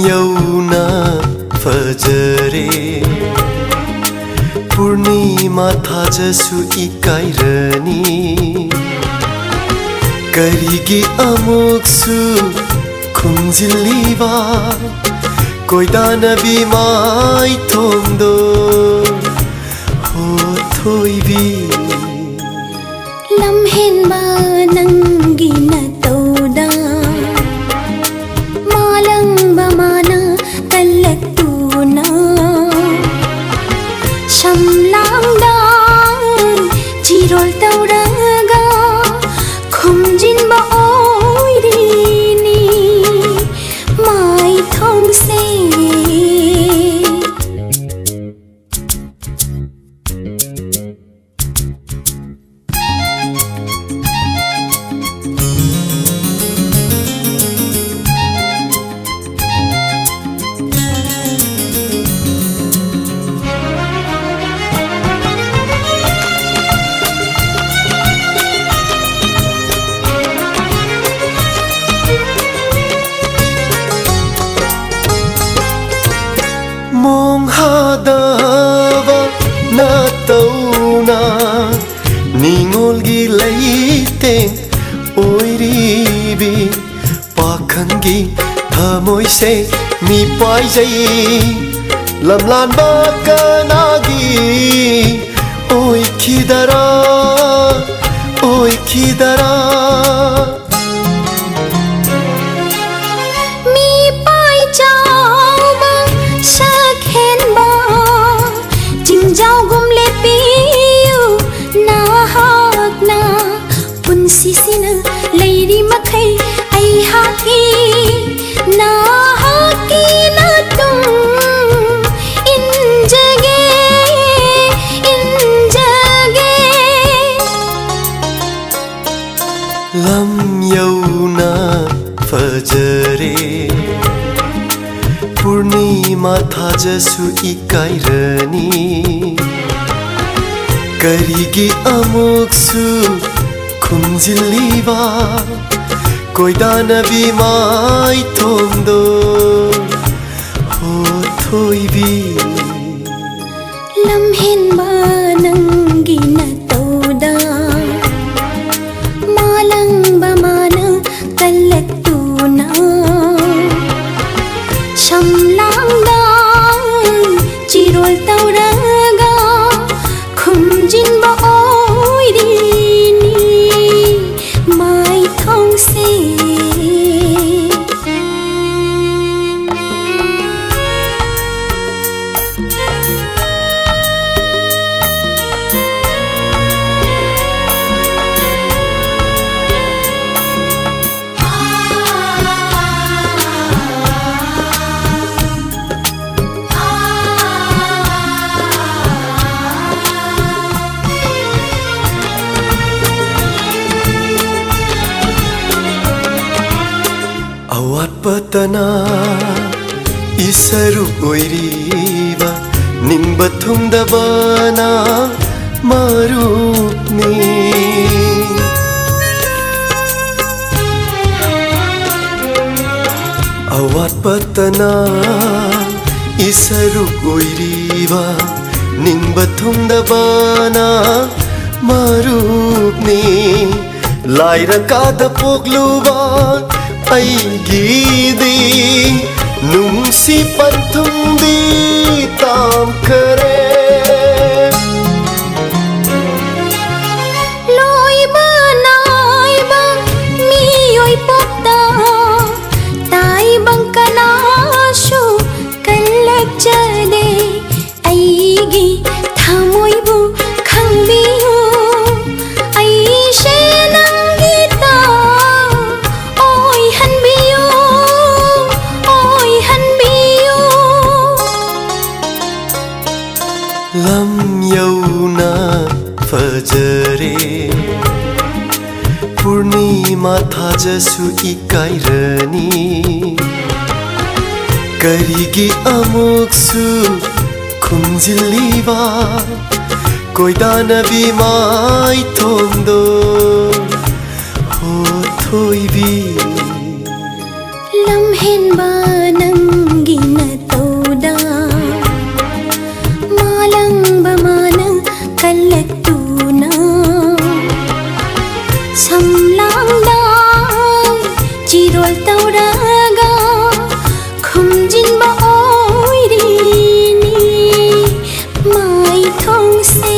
ꯌꯧꯅ ꯐꯖꯔꯦ ꯄꯨꯔꯅꯤꯃꯥ ꯊꯥꯖꯁꯨ ꯏꯀꯥꯏꯔꯅꯤ ꯀꯔꯤꯒꯤ ꯑꯃꯨꯛꯁꯨ ꯈꯨꯝꯖꯤꯜꯂꯤꯕ ꯀꯣꯏꯗꯥꯅꯕꯤ ꯃꯥꯏꯊꯣꯡꯗꯣ ꯍꯣ ꯊꯣꯏꯕꯤ ꯂꯝꯍꯦꯟꯕ ꯅꯪꯒꯤ ꯅꯇꯧꯗ ꯃꯥꯂꯪꯕ ꯃꯥꯅ ꯀꯜꯂꯛꯇꯨꯅ ꯁꯝꯂꯥꯡꯗ ꯆꯤꯔꯣꯜ ꯇꯧꯔꯒ ꯈꯨꯝꯖꯤꯟꯕ ꯑꯣꯏꯔꯤꯅꯤ ꯃꯥꯏꯊꯣꯡꯁꯦ ꯃꯣꯡꯍꯥꯗꯕ ꯅꯇꯧꯅ ꯅꯤꯡꯉꯣꯜꯒꯤ ꯂꯩꯇꯦꯡ ꯑꯣꯏꯔꯤꯕꯤ ꯄꯥꯈꯪꯒꯤ ꯊꯃꯣꯏꯁꯦ ꯃꯤꯄꯥꯏꯖꯩ ꯂꯝꯂꯥꯟꯕ ꯀꯅꯥꯒꯤ ꯑꯣꯏꯈꯤꯗꯔꯥ ꯑꯣꯏꯈꯤꯗꯔꯥ ꯄꯨꯟꯁꯤꯁꯤꯅ ꯂꯩꯔꯤ ꯃꯈꯩ ꯑꯩꯍꯥꯛꯀꯤ ꯅꯍꯥꯛꯀꯤ ꯅꯇꯨꯡ ꯏꯟꯖꯒꯦ ꯏꯟꯖꯒꯦ ꯂꯝ ꯌꯧꯅ ꯐꯖꯔꯦ ꯄꯨꯔꯅꯤꯃꯥ ꯊꯥꯖꯁꯨ ꯏꯀꯥꯏꯔꯅꯤ ꯀꯔꯤꯒꯤ ꯑꯃꯨꯛꯁꯨ ꯈꯨꯝꯖꯤꯜꯂꯤꯕ ꯀꯣꯏꯗꯥꯅꯕꯤ ꯃꯥꯏꯊꯣꯡꯗꯣ ꯍꯣ ꯊꯣꯏꯕꯤ ꯂꯝꯍꯦꯟꯕ ꯅꯪꯒꯤ ꯅꯇꯧꯗ ꯃꯥꯂꯪꯕ ꯃꯥꯅ ꯀꯜꯂꯛꯇꯨꯅ ꯁꯝꯂꯥꯡꯗ ꯆꯤꯔꯣꯜ ꯇꯧꯔꯒ ꯈꯨꯝꯖꯤꯟꯕ ꯑꯣꯏꯔꯤꯅꯤ ꯃꯥꯏꯊꯣꯡꯁꯦ ꯑꯋꯥꯠꯄꯇꯅ ꯏꯁꯔꯨ ꯑꯣꯏꯔꯤꯕ ꯅꯤꯡꯕ ꯊꯨꯡꯗꯕꯅ ꯃꯔꯨꯞꯅꯤ ꯑꯋꯥꯠꯄꯇꯅ ꯏꯁꯔꯨ ꯑꯣꯏꯔꯤꯕ ꯅꯤꯡꯕ ꯊꯨꯡꯗꯕꯅ ꯃꯔꯨꯞꯅꯤ ꯂꯥꯏꯔꯀꯥꯗ ꯄꯣꯛꯂꯨꯕ ꯑꯩꯒꯤꯗꯤ ꯅꯨꯡꯁꯤ ꯄꯟꯊꯨꯡꯗꯤ ꯇꯥꯝꯈꯔꯦ ꯂꯣꯏꯕ ꯅꯥꯏꯕ ꯃꯤꯑꯣꯏ ꯄꯣꯛꯇ ꯇꯥꯏꯕꯪ ꯀꯅꯥꯁꯨ ꯀꯜꯂꯛꯆꯗꯦ ꯑꯩꯒꯤ ꯊꯃꯣꯏꯕꯨ ꯈꯪꯕꯤꯌꯨ ꯑꯩꯁꯦ ꯅꯪꯒꯤꯇ ꯑꯣꯏꯍꯟꯕꯤꯌꯨ ꯑꯣꯏꯍꯟꯕꯤꯌꯨ ꯂꯝ ꯌꯧꯅ ꯐꯖꯔꯦ ꯄꯨꯔꯅꯤꯃꯥ ꯊꯥꯖꯁꯨ ꯏꯀꯥꯏꯔꯅꯤ ꯀꯔꯤꯒꯤ ꯑꯃꯨꯛꯁꯨ ꯈꯨꯝꯖꯤꯜꯂꯤꯕ ꯀꯣꯏꯗꯥꯅꯕꯤ ꯃꯥꯏꯊꯣꯡꯗꯣ ꯍꯣ ꯊꯣꯏꯕꯤ ꯂꯝꯍꯦꯟꯕ ꯅꯪ थोंसे